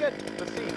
good. Let's see.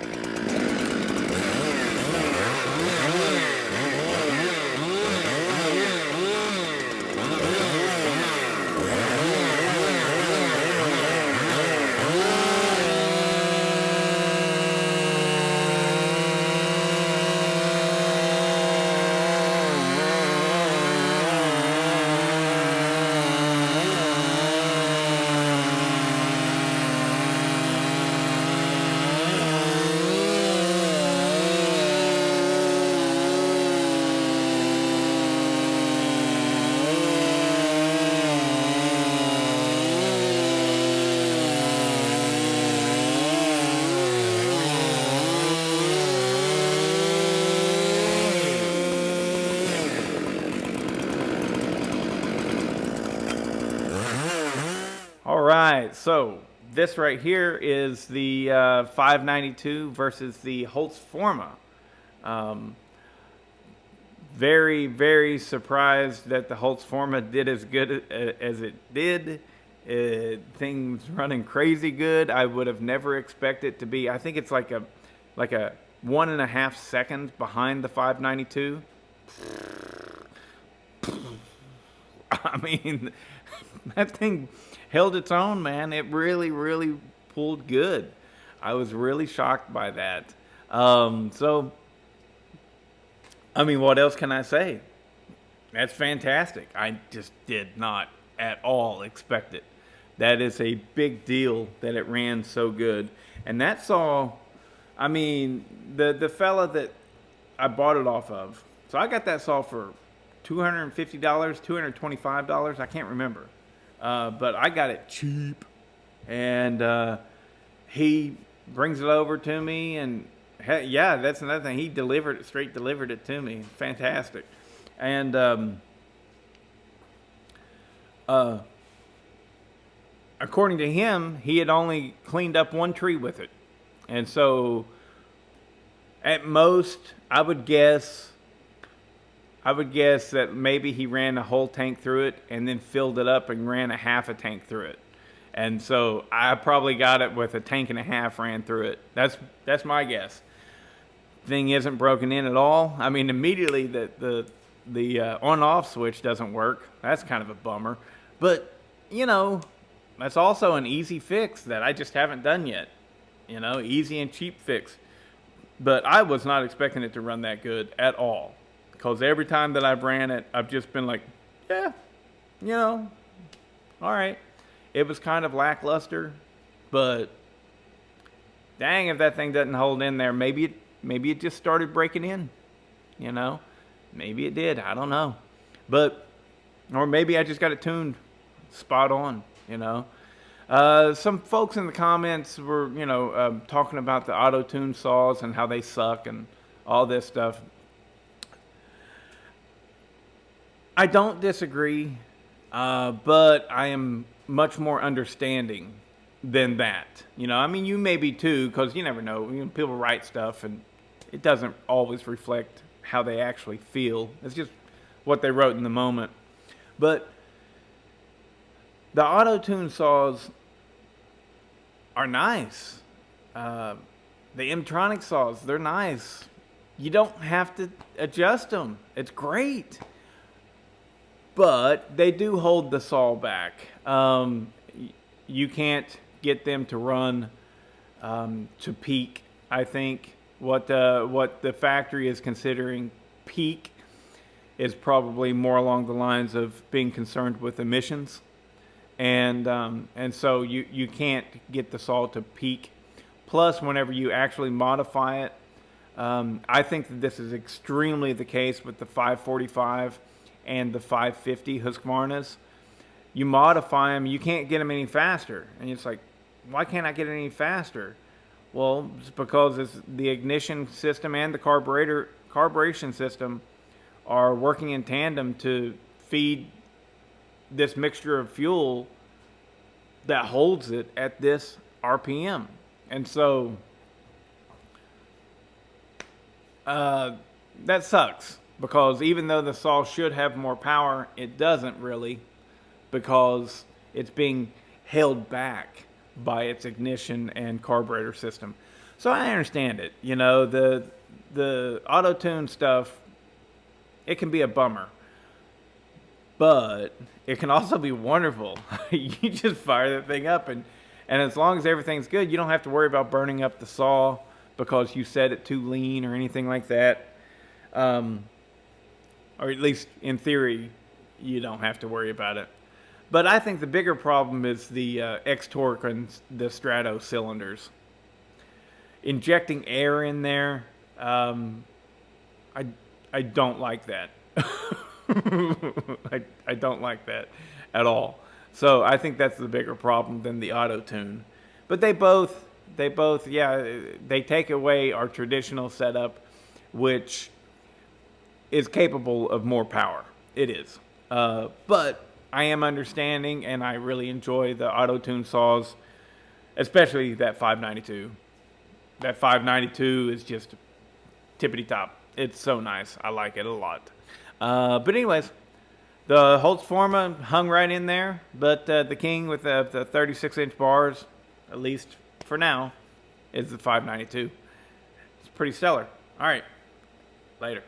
All right, so this right here is the 592 versus the Holzfforma. Very, very surprised that the Holzfforma did as good as it did. Things running crazy good. I would have never expected it to be. I think it's like a 1.5 seconds behind the 592. I mean, that thing held its own, man. It really, really pulled good. I was really shocked by that. So, I mean, what else can I say? That's fantastic. I just did not at all expect it. That is a big deal that it ran so good. And that saw, I mean, the fella that I bought it off of. So I got that saw for $250, $225. I can't remember. But I got it cheap. And he brings it over to me. And yeah, that's another thing. He delivered it to me. Fantastic. And according to him, he had only cleaned up one tree with it. And so at most, I would guess that maybe he ran a whole tank through it and then filled it up and ran a half a tank through it. And so I probably got it with a tank and a half ran through it. That's my guess. Thing isn't broken in at all. I mean, immediately the on-off switch doesn't work. That's kind of a bummer. But, you know, that's also an easy fix that I just haven't done yet. You know, easy and cheap fix. But I was not expecting it to run that good at all. Because every time that I've ran it, I've just been like, yeah, you know, all right. It was kind of lackluster, but dang, if that thing doesn't hold in there, maybe it just started breaking in, you know. Maybe it did. I don't know. But, or maybe I just got it tuned spot on, you know. Some folks in the comments were, you know, talking about the auto-tune saws and how they suck and all this stuff. I don't disagree, but I am much more understanding than that. You know, I mean, you may be too, because you never know. You know, people write stuff, and it doesn't always reflect how they actually feel. It's just what they wrote in the moment. But the auto-tune saws are nice. The M-Tronic saws, they're nice. You don't have to adjust them. It's great. But they do hold the saw back. You can't get them to run to peak. I think what the factory is considering peak is probably more along the lines of being concerned with emissions, and so you can't get the saw to peak. Plus, whenever you actually modify it, I think that this is extremely the case with the 545 and the 550 Husqvarnas. You modify them, you can't get them any faster. And it's like, why can't I get it any faster? Well, it's because the ignition system and the carburation system are working in tandem to feed this mixture of fuel that holds it at this RPM. And so that sucks. Because even though the saw should have more power, it doesn't really, because it's being held back by its ignition and carburetor system. So I understand it. You know, the auto tune stuff, it can be a bummer, but it can also be wonderful. You just fire that thing up, and as long as everything's good, you don't have to worry about burning up the saw because you set it too lean or anything like that. Or at least in theory, you don't have to worry about it. But I think the bigger problem is the X-Torque and the Strato cylinders. Injecting air in there, I don't like that. I don't like that at all. So I think that's the bigger problem than the auto tune. But they both, yeah, they take away our traditional setup, which is capable of more power. It is. But I am understanding, and I really enjoy the auto tune saws, especially that 592. That 592 is just tippity top. It's so nice. I like it a lot. But anyways, the Holzfforma hung right in there, but the king with the 36-inch bars, at least for now, is the 592. It's pretty stellar. All right, later.